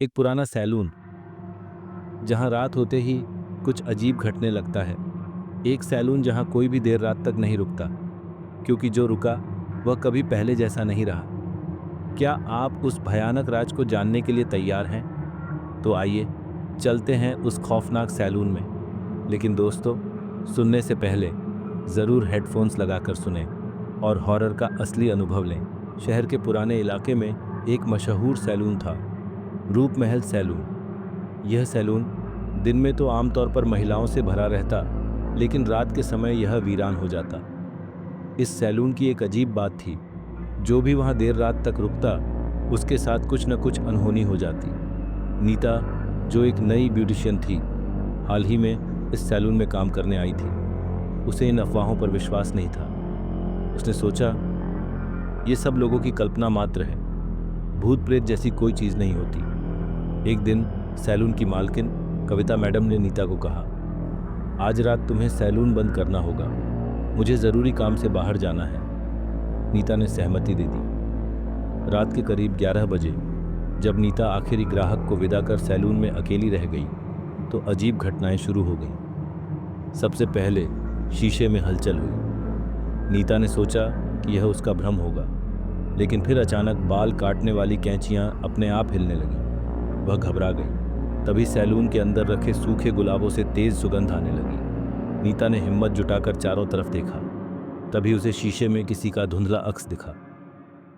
एक पुराना सैलून जहां रात होते ही कुछ अजीब घटने लगता है। एक सैलून जहां कोई भी देर रात तक नहीं रुकता, क्योंकि जो रुका वह कभी पहले जैसा नहीं रहा। क्या आप उस भयानक राज को जानने के लिए तैयार हैं? तो आइए चलते हैं उस खौफनाक सैलून में। लेकिन दोस्तों, सुनने से पहले ज़रूर हेडफोन्स लगाकर सुनें और हॉरर का असली अनुभव लें। शहर के पुराने इलाके में एक मशहूर सैलून था, रूप महल सैलून। यह सैलून दिन में तो आमतौर पर महिलाओं से भरा रहता, लेकिन रात के समय यह वीरान हो जाता। इस सैलून की एक अजीब बात थी, जो भी वहां देर रात तक रुकता, उसके साथ कुछ न कुछ अनहोनी हो जाती। नीता, जो एक नई ब्यूटिशियन थी, हाल ही में इस सैलून में काम करने आई थी। उसे इन अफवाहों पर विश्वास नहीं था। उसने सोचा, ये सब लोगों की कल्पना मात्र है, भूत प्रेत जैसी कोई चीज नहीं होती। एक दिन सैलून की मालकिन कविता मैडम ने नीता को कहा, आज रात तुम्हें सैलून बंद करना होगा, मुझे जरूरी काम से बाहर जाना है। नीता ने सहमति दे दी। रात के करीब 11 बजे जब नीता आखिरी ग्राहक को विदा कर सैलून में अकेली रह गई, तो अजीब घटनाएं शुरू हो गईं। सबसे पहले शीशे में हलचल हुई। नीता ने सोचा कि यह उसका भ्रम होगा, लेकिन फिर अचानक बाल काटने वाली कैंचियां अपने आप हिलने लगीं। वह घबरा गई। तभी सैलून के अंदर रखे सूखे गुलाबों से तेज सुगंध आने लगी। नीता ने हिम्मत जुटाकर चारों तरफ देखा। तभी उसे शीशे में किसी का धुंधला अक्स दिखा।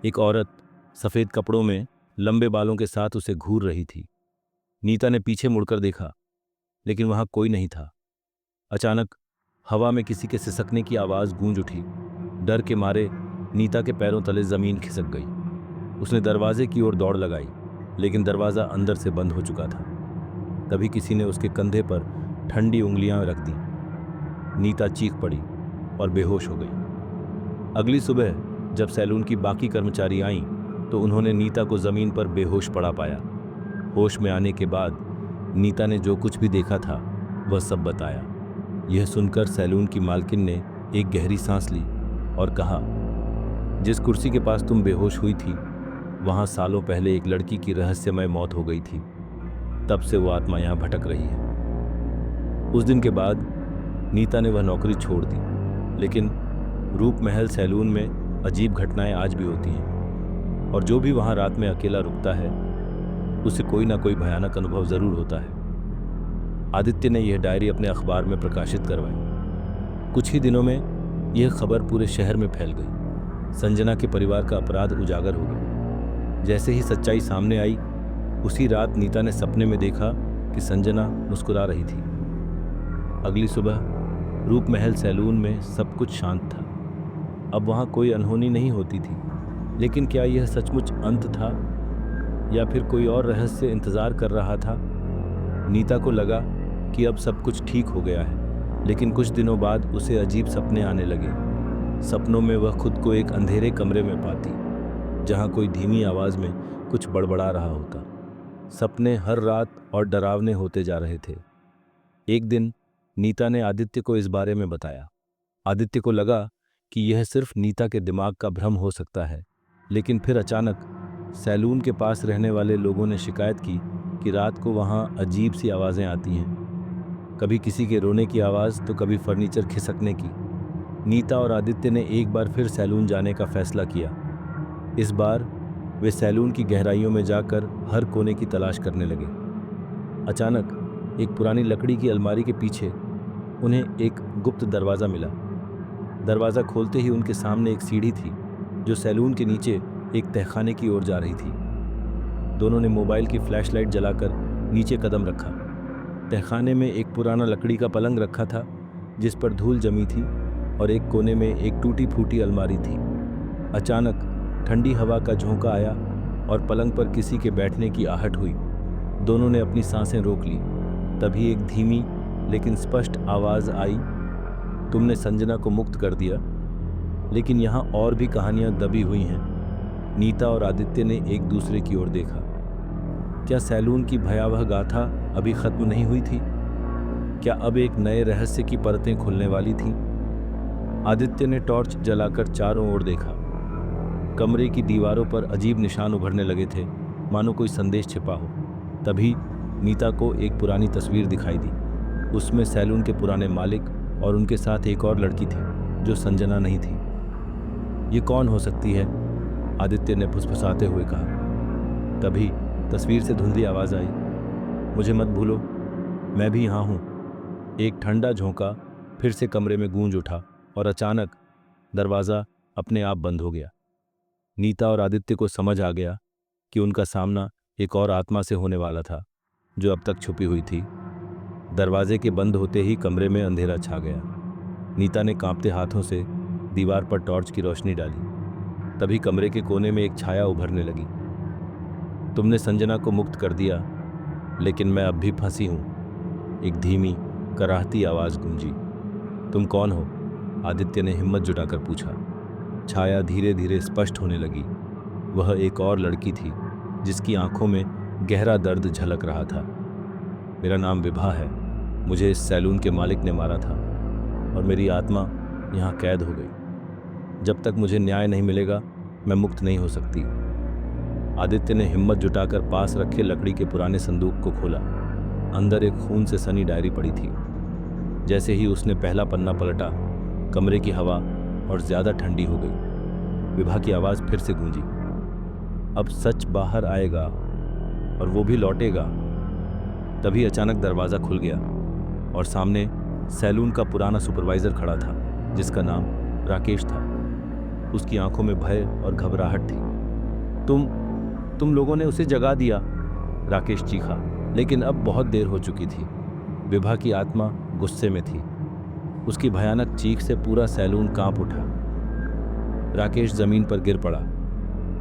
एक औरत सफेद कपड़ों में लंबे बालों के साथ उसे घूर रही थी। नीता ने पीछे मुड़कर देखा, लेकिन वहां कोई नहीं था। अचानक हवा में किसी के सिसकने की आवाज गूंज उठी। डर के मारे नीता के पैरों तले जमीन खिसक गई। उसने दरवाजे की ओर दौड़ लगाई, लेकिन दरवाजा अंदर से बंद हो चुका था। तभी किसी ने उसके कंधे पर ठंडी उंगलियां रख दी। नीता चीख पड़ी और बेहोश हो गई। अगली सुबह जब सैलून की बाकी कर्मचारी आईं, तो उन्होंने नीता को जमीन पर बेहोश पड़ा पाया। होश में आने के बाद नीता ने जो कुछ भी देखा था वह सब बताया। यह सुनकर सैलून की मालकिन ने एक गहरी सांस ली और कहा, जिस कुर्सी के पास तुम बेहोश हुई थी, वहां सालों पहले एक लड़की की रहस्यमय मौत हो गई थी। तब से वो आत्मा यहां भटक रही है। उस दिन के बाद नीता ने वह नौकरी छोड़ दी, लेकिन रूप महल सैलून में अजीब घटनाएं आज भी होती हैं, और जो भी वहां रात में अकेला रुकता है, उसे कोई ना कोई भयानक अनुभव जरूर होता है। आदित्य ने यह डायरी अपने अखबार में प्रकाशित करवाई। कुछ ही दिनों में यह खबर पूरे शहर में फैल गई। संजना के परिवार का अपराध उजागर हो गया। जैसे ही सच्चाई सामने आई, उसी रात नीता ने सपने में देखा कि संजना मुस्कुरा रही थी। अगली सुबह रूप महल सैलून में सब कुछ शांत था। अब वहां कोई अनहोनी नहीं होती थी। लेकिन क्या यह सचमुच अंत था, या फिर कोई और रहस्य इंतजार कर रहा था? नीता को लगा कि अब सब कुछ ठीक हो गया है, लेकिन कुछ दिनों बाद उसे अजीब सपने आने लगे। सपनों में वह खुद को एक अंधेरे कमरे में पाती, जहां कोई धीमी आवाज में कुछ बड़बड़ा रहा होता। सपने हर रात और डरावने होते जा रहे थे। एक दिन नीता ने आदित्य को इस बारे में बताया। आदित्य को लगा कि यह सिर्फ नीता के दिमाग का भ्रम हो सकता है, लेकिन फिर अचानक सैलून के पास रहने वाले लोगों ने शिकायत की कि रात को वहां अजीब सी आवाजें आती हैं। कभी किसी के रोने की आवाज, तो कभी फर्नीचर खिसकने की। नीता और आदित्य ने एक बार फिर सैलून जाने का फैसला किया। इस बार वे सैलून की गहराइयों में जाकर हर कोने की तलाश करने लगे। अचानक एक पुरानी लकड़ी की अलमारी के पीछे उन्हें एक गुप्त दरवाजा मिला। दरवाजा खोलते ही उनके सामने एक सीढ़ी थी, जो सैलून के नीचे एक तहखाने की ओर जा रही थी। दोनों ने मोबाइल की फ्लैशलाइट जलाकर नीचे कदम रखा। तहखाने में एक पुराना लकड़ी का पलंग रखा था, जिस पर धूल जमी थी, और एक कोने में एक टूटी फूटी अलमारी थी। अचानक ठंडी हवा का झोंका आया और पलंग पर किसी के बैठने की आहट हुई। दोनों ने अपनी सांसें रोक ली। तभी एक धीमी लेकिन स्पष्ट आवाज आई, तुमने संजना को मुक्त कर दिया, लेकिन यहाँ और भी कहानियां दबी हुई हैं। नीता और आदित्य ने एक दूसरे की ओर देखा। क्या सैलून की भयावह गाथा अभी खत्म नहीं हुई थी? क्या अब एक नए रहस्य की परतें खुलने वाली थीं? आदित्य ने टॉर्च जलाकर चारों ओर देखा। कमरे की दीवारों पर अजीब निशान उभरने लगे थे, मानो कोई संदेश छिपा हो। तभी नीता को एक पुरानी तस्वीर दिखाई दी। उसमें सैलून के पुराने मालिक और उनके साथ एक और लड़की थी जो संजना नहीं थी। ये कौन हो सकती है? आदित्य ने फुसफुसाते हुए कहा। तभी तस्वीर से धुंधली आवाज आई, मुझे मत भूलो, मैं भी यहाँ हूँ। एक ठंडा झोंका फिर से कमरे में गूंज उठा और अचानक दरवाज़ा अपने आप बंद हो गया। नीता और आदित्य को समझ आ गया कि उनका सामना एक और आत्मा से होने वाला था जो अब तक छुपी हुई थी। दरवाजे के बंद होते ही कमरे में अंधेरा छा गया। नीता ने कांपते हाथों से दीवार पर टॉर्च की रोशनी डाली। तभी कमरे के कोने में एक छाया उभरने लगी। तुमने संजना को मुक्त कर दिया, लेकिन मैं अब भी फंसी हूं। एक धीमी कराहती आवाज गूंजी। तुम कौन हो? आदित्य ने हिम्मत जुटाकर पूछा। छाया धीरे धीरे स्पष्ट होने लगी। वह एक और लड़की थी जिसकी आंखों में गहरा दर्द झलक रहा था। मेरा नाम विभा है। मुझे इस सैलून के मालिक ने मारा था और मेरी आत्मा यहाँ कैद हो गई। जब तक मुझे न्याय नहीं मिलेगा मैं मुक्त नहीं हो सकती। आदित्य ने हिम्मत जुटाकर पास रखे लकड़ी के पुराने संदूक को खोला। अंदर एक खून से सनी डायरी पड़ी थी। जैसे ही उसने पहला पन्ना पलटा, कमरे की हवा और ज्यादा ठंडी हो गई। विभा की आवाज फिर से गूंजी, अब सच बाहर आएगा और वो भी लौटेगा। तभी अचानक दरवाजा खुल गया और सामने सैलून का पुराना सुपरवाइजर खड़ा था जिसका नाम राकेश था। उसकी आंखों में भय और घबराहट थी। तुम लोगों ने उसे जगा दिया, राकेश चीखा। लेकिन अब बहुत देर हो चुकी थी। विभा की आत्मा गुस्से में थी। उसकी भयानक चीख से पूरा सैलून कांप उठा। राकेश जमीन पर गिर पड़ा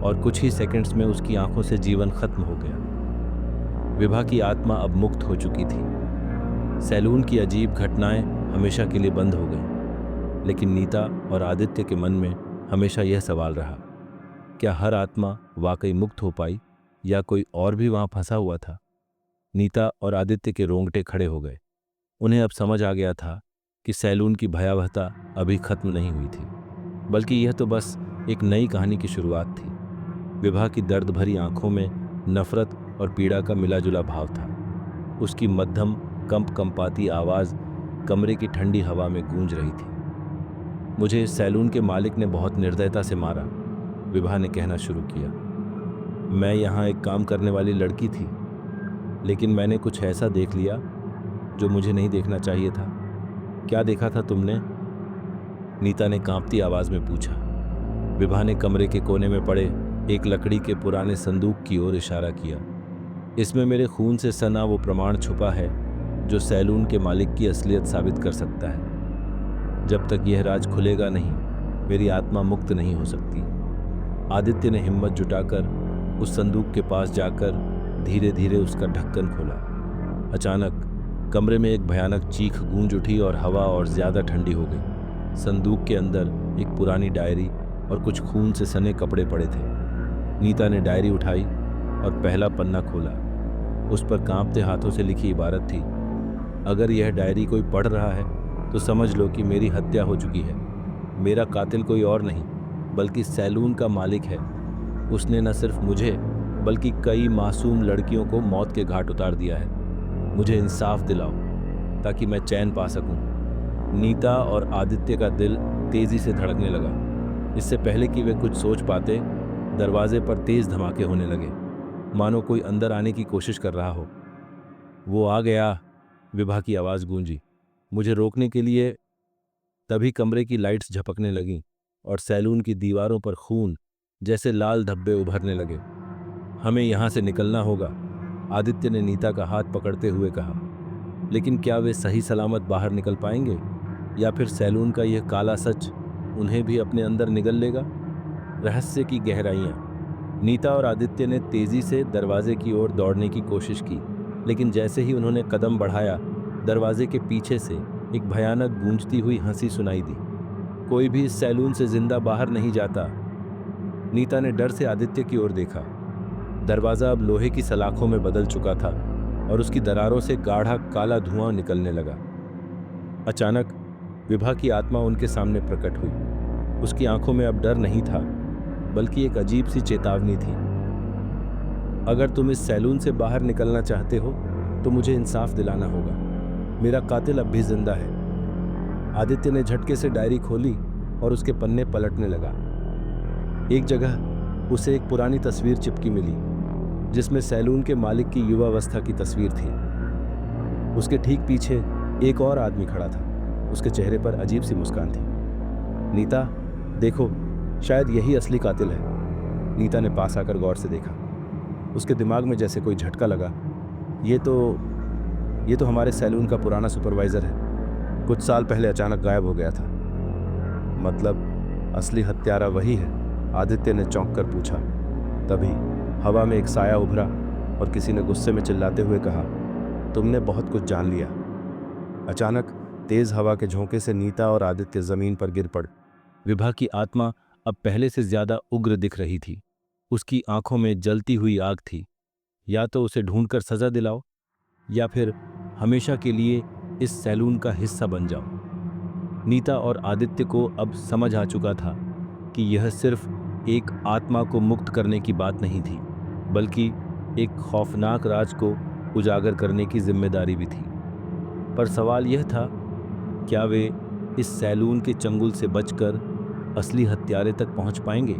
और कुछ ही सेकंड्स में उसकी आंखों से जीवन खत्म हो गया। विभा की आत्मा अब मुक्त हो चुकी थी। सैलून की अजीब घटनाएं हमेशा के लिए बंद हो गईं। लेकिन नीता और आदित्य के मन में हमेशा यह सवाल रहा, क्या हर आत्मा वाकई मुक्त हो पाई या कोई और भी वहां फंसा हुआ था? नीता और आदित्य के रोंगटे खड़े हो गए। उन्हें अब समझ आ गया था कि सैलून की भयावहता अभी खत्म नहीं हुई थी, बल्कि यह तो बस एक नई कहानी की शुरुआत थी। विभा की दर्द भरी आंखों में नफरत और पीड़ा का मिलाजुला भाव था। उसकी मध्यम कंपाती आवाज कमरे की ठंडी हवा में गूंज रही थी। मुझे इस सैलून के मालिक ने बहुत निर्दयता से मारा, विभा ने कहना शुरू किया। मैं यहाँ एक काम करने वाली लड़की थी, लेकिन मैंने कुछ ऐसा देख लिया जो मुझे नहीं देखना चाहिए था। क्या देखा था तुमने? नीता ने कांपती आवाज में पूछा। विभा ने कमरे के कोने में पड़े एक लकड़ी के पुराने संदूक की ओर इशारा किया। इसमें मेरे खून से सना वो प्रमाण छुपा है जो सैलून के मालिक की असलियत साबित कर सकता है। जब तक यह राज खुलेगा नहीं, मेरी आत्मा मुक्त नहीं हो सकती। आदित्य ने हिम्मत जुटाकर उस संदूक के पास जाकर धीरे धीरे उसका ढक्कन खोला। अचानक कमरे में एक भयानक चीख गूंज उठी और हवा और ज्यादा ठंडी हो गई। संदूक के अंदर एक पुरानी डायरी और कुछ खून से सने कपड़े पड़े थे। नीता ने डायरी उठाई और पहला पन्ना खोला। उस पर कांपते हाथों से लिखी इबारत थी, अगर यह डायरी कोई पढ़ रहा है तो समझ लो कि मेरी हत्या हो चुकी है। मेरा कातिल कोई और नहीं बल्कि सैलून का मालिक है। उसने न सिर्फ मुझे बल्कि कई मासूम लड़कियों को मौत के घाट उतार दिया है। मुझे इंसाफ दिलाओ ताकि मैं चैन पा सकूं। नीता और आदित्य का दिल तेजी से धड़कने लगा। इससे पहले कि वे कुछ सोच पाते, दरवाजे पर तेज धमाके होने लगे, मानो कोई अंदर आने की कोशिश कर रहा हो। वो आ गया, विभा की आवाज गूंजी, मुझे रोकने के लिए। तभी कमरे की लाइट्स झपकने लगीं और सैलून की दीवारों पर खून जैसे लाल धब्बे उभरने लगे। हमें यहां से निकलना होगा, आदित्य ने नीता का हाथ पकड़ते हुए कहा। लेकिन क्या वे सही सलामत बाहर निकल पाएंगे या फिर सैलून का यह काला सच उन्हें भी अपने अंदर निगल लेगा? रहस्य की गहराइयां। नीता और आदित्य ने तेजी से दरवाजे की ओर दौड़ने की कोशिश की, लेकिन जैसे ही उन्होंने कदम बढ़ाया, दरवाजे के पीछे से एक भयानक गूंजती हुई हंसी सुनाई दी। कोई भी इस सैलून से जिंदा बाहर नहीं जाता। नीता ने डर से आदित्य की ओर देखा। दरवाजा अब लोहे की सलाखों में बदल चुका था और उसकी दरारों से गाढ़ा काला धुआं निकलने लगा। अचानक विभा की आत्मा उनके सामने प्रकट हुई। उसकी आंखों में अब डर नहीं था, बल्कि एक अजीब सी चेतावनी थी। अगर तुम इस सैलून से बाहर निकलना चाहते हो तो मुझे इंसाफ दिलाना होगा। मेरा कातिल अब भी जिंदा है। आदित्य ने झटके से डायरी खोली और उसके पन्ने पलटने लगा। एक जगह उसे एक पुरानी तस्वीर चिपकी मिली जिसमें सैलून के मालिक की युवावस्था की तस्वीर थी। उसके ठीक पीछे एक और आदमी खड़ा था। उसके चेहरे पर अजीब सी मुस्कान थी। नीता, देखो, शायद यही असली कातिल है। नीता ने पास आकर गौर से देखा। उसके दिमाग में जैसे कोई झटका लगा। ये तो हमारे सैलून का पुराना सुपरवाइजर है। कुछ साल पहले अचानक गायब हो गया था। मतलब असली हत्यारा वही है? आदित्य ने चौंक कर पूछा। तभी हवा में एक साया उभरा और किसी ने गुस्से में चिल्लाते हुए कहा, तुमने बहुत कुछ जान लिया। अचानक तेज हवा के झोंके से नीता और आदित्य जमीन पर गिर पड़। विभा की आत्मा अब पहले से ज्यादा उग्र दिख रही थी। उसकी आंखों में जलती हुई आग थी। या तो उसे ढूंढकर सजा दिलाओ या फिर हमेशा के लिए इस सैलून का हिस्सा बन जाओ। नीता और आदित्य को अब समझ आ चुका था कि यह सिर्फ एक आत्मा को मुक्त करने की बात नहीं थी, बल्कि एक खौफनाक राज को उजागर करने की जिम्मेदारी भी थी। पर सवाल यह था, क्या वे इस सैलून के चंगुल से बचकर असली हत्यारे तक पहुंच पाएंगे?